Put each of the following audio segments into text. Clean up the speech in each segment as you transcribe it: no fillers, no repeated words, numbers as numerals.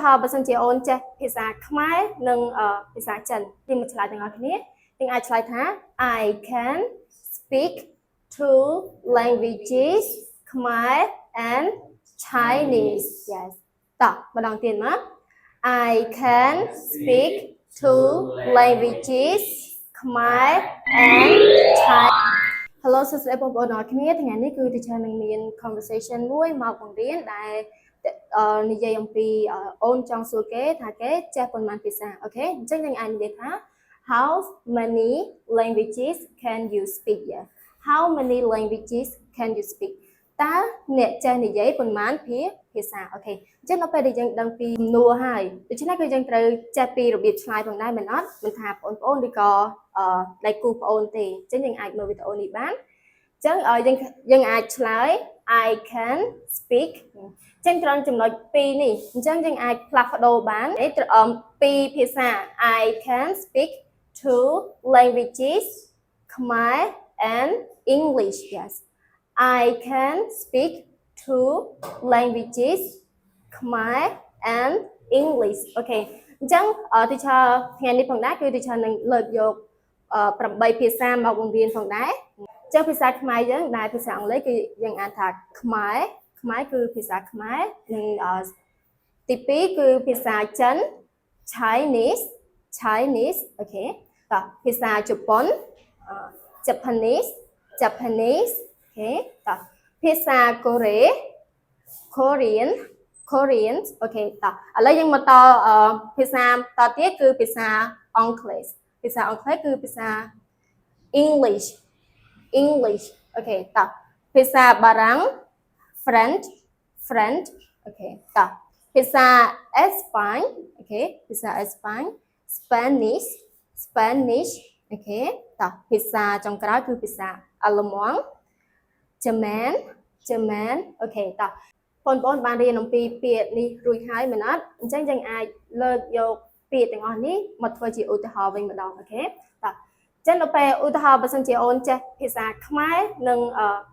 ហរណ៍បើសិនជាអូនចេះភាសាខ្មែរនិងភាសាចិនទីមួយឆ្លើយទាំងអស់គ្នាយើងអាចឆ្លើយថា I can speak two languages Khmer and Chinese yes តោះម្ដងទៀតមក I can speak two languages Khmer and Chinese Hello សួស្តីបងប្អូនទាំងអស់គ្នាថ្ងៃនេះគឺ teacher នឹងមាន conversation មួយមកបង្រៀនដែលនិយាយអំពីអូនចង់សួរគេថាគេចេះប៉ុន្មានភាសាអូខេអញ្ចឹងយើងអាចនិយាយថា How many languages can you speak yeah How many languages can you speak តើអ្នកចេះនិយាយប៉ុន្មានភាសាអូខេអញ្ចឹងនៅពេលដែលយើងដឹងពីសំណួរហើយដូច្នេះគឺយើងត្រូវចេះពីរបៀបឆ្លើយផងដែរមែនអត់មិនថាបងប្អូនឬក៏ដៃគូប្អូនទេអញ្ចឹងយើងអាចមើលវីដេអូនេះបានអញ្ចឹងយើងអាចឆ្លើយ I can speak ចឹងត្រង់ចំណុច2នេះអញ្ចឹងយើងអាចផ្លាស់ប្ដូរបានពីភាសា I can speak two languages Khmer and English yes I can speak two languages Khmer and English អូខេអញ្ចឹង teacher ថ្ងៃនេះផងដែរគឺ teacher នឹងលើកយក8ភាសាមកបង្រៀនផងដែរអញ្ចឹងភាសាខ្មែរយើងដែលភាសាអង់គ្លេសគឺយើងអានថាខ្មែរគឺភាសាខ្មែរនិងទី2គឺភាសាចិន Chinese អូខេតោះភាសាជប៉ុនJapanese អូខេតោះភាសាកូរ៉េ Korean អូខេតោះឥឡូវយើងមកតភាសាតទៀតគឺភាសាអង់គ្លេសគឺភាសា English អូខេតោះភាសាបារាំង French អូខេតោះភាសាអេស្ប៉ាញអូខេភាសាអេស្ប៉ាញ Spanish អូខេតោះភាសាចុងក្រោយគឺភាសាអាល្លឺម៉ង់ German អូខេតោះបងប្អូនបានរៀនអំពីពាក្យនេះរួចហើយមែនអត់អញ្ចឹងយើងអាចលើកយកពាក្យទាំងអស់នេះមកធ្វើជាឧទាហរណ៍វិញម្ដងអូខេតោះចឹងនៅពេលឧទាហរណ៍បើសិនជាអូនចេះភាសាខ្មែរនិង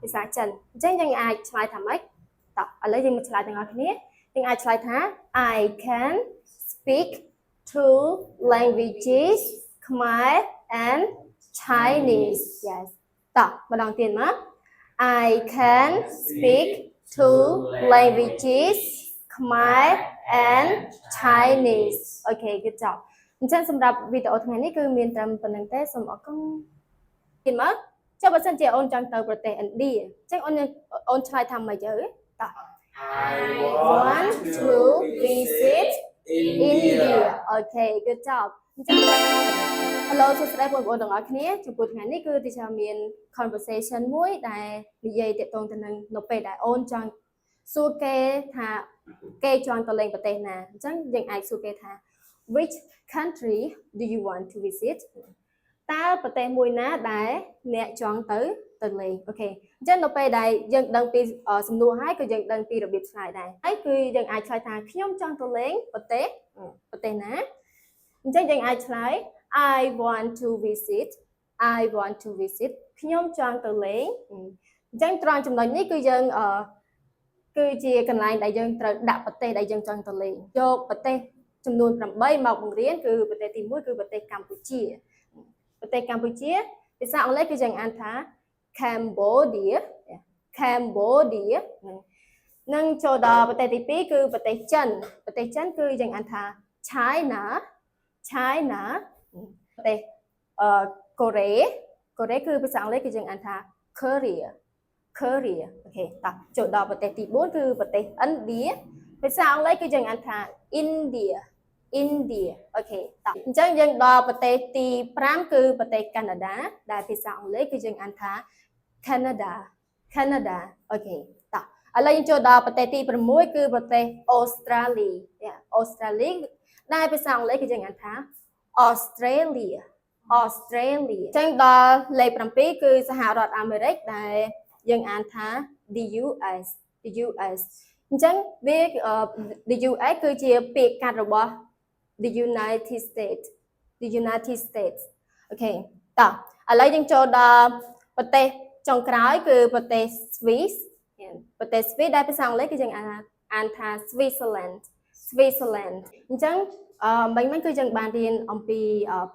ភាសាចិនអញ្ចឹងយើងអាចឆ្លើយថាម៉េចតោះឥឡូវយើងមកឆ្លើយទាំងអស់គ្នាយើងអាចឆ្លើយថា I can speak two languages Khmer and Chinese yes តោះម្ដងទៀតមក I can speak two languages Khmer and Chinese អូខេ good job អញ្ចឹងសម្រាប់វីដេអូថ្ងៃនេះគឺមានត្រឹមប៉ុណ្្នឹងទេសូមអរគុណទៀតមកចុះបើសិនជាអូនចង់ទៅប្រទេសឥណ្ឌាអញ្ចឹងអូនឆ្លើយថាម៉េចទៅតោះ I want to visit India អូខេ good job អញ្ចឹង Hello សួស្តីបងប្អូនទាំងអស់គ្នាចំពោះថ្ងៃនេះគឺ teacher មាន conversation មួយដែលនិយាយទាក់ទងទៅនឹងនៅពេលដែលអូនចង់សួរគេថាគេចង់ទៅលេងប្រទេសណាអញ្ចឹងយើងអាចសួរគេថា Which country do you want to visit តើប្រទេសមួយណាដែលអ្នកចង់ទៅលេងអូខេអញ្ចឹងនៅពេលដែលយើងដឹងពីសំណួរហើយគឺយើងដឹងពីរបៀបឆ្លើយដែរហើយគឺយើងអាចឆ្លើយថាខ្ញុំចង់ទៅលេងប្រទេសណាអញ្ចឹងយើងអាចឆ្លើយ I want to visit ខ្ញុំចង់ទៅលេងអញ្ចឹងត្រង់ចំណុចនេះគឺយើងគឺជាកន្លែងដែលយើងត្រូវដាក់ប្រទេសដែលយើងចង់ទៅលេងយកប្រទេសចំនួន8មកបង្រៀនគឺប្រទេសទី1គឺប្រទេសកម្ពុជាភាសាអង់គ្លេសគឺយើងអានថា Cambodia និងចូលដល់ប្រទេសទី2គឺប្រទេសចិនគឺយើងអានថា China ប្រទេសកូរ៉េគឺភាសាអង់គ្លេសគឺយើងអានថា Korea អូខេតោះចូលដល់ប្រទេសទី4គឺប្រទេសឥណ្ឌាភាសាអង់គ្លេសគឺយើងអានថា India អូខេតោះអញ្ចឹងយើងដល់ប្រទេសទី5គឺប្រទេសកាណាដាដែលភាសាអង់គ្លេសគឺយើងអានថា Canada អូខេតោះឥឡូវយើងចូលដល់ប្រទេសទី6គឺប្រទេសអូស្ត្រាលីដែលភាសាអង់គ្លេសគឺយើងអានថា Australia អញ្ចឹងដល់លេខ7គឺសហរដ្ឋអាមេរិកដែលយើងអានថា the US អញ្ចឹងវា the US គឺជាពាក្យកាត់របស់ the United States អូខេតោះឥឡូវយើងចូលដល់ប្រទេសចុងក្រោយគឺប្រទេស Swiss ដែលភាសាអង់គ្លេសគឺយើងអានថា Switzerland Switzerland អញ្ចឹងមិនគឺយើងបានរៀនអំពី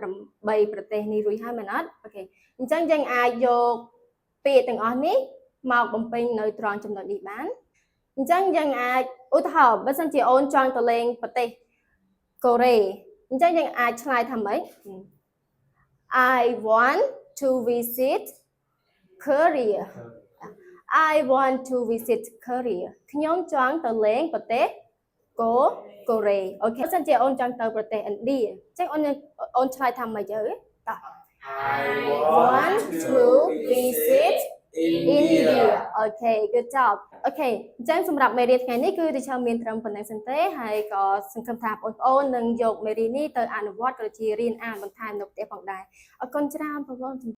8ប្រទេសនេះរួចហើយមែនអត់អូខេអញ្ចឹងយើងអាចយកពាក្យទាំងអស់នេះមកបំពេញនៅត្រង់ចំណុចនេះបានអញ្ចឹងយើងអាចឧទាហរណ៍បើសិនជាអូនចង់ទៅលេងប្រទេសកូរ៉េអញ្ចឹងយើងអាចឆ្លើយថាម៉េច I want to visit Korea I want to visit Korea ខ្ញុំចង់ទៅលេងប្រទេសកូរ៉េអូខេបើសិនជាអូនចង់ទៅប្រទេសឥណ្ឌាអញ្ចឹងអូនឆ្លើយថាម៉េចទៅតោះ I want to visit India អូខេ good job អូខេអញ្ចឹងសម្រាប់មេរៀនថ្ងៃនេះគឺ teacher មានត្រឹមប៉ុណ្ណឹងសិនទេហើយក៏សង្ឃឹមថាបងប្អូននឹងយកមេរៀននេះទៅអនុវត្តក៏ជារៀនអានបន្ថែមនៅផ្ទះផងដែរអរគុណច្រើនបងប្អូន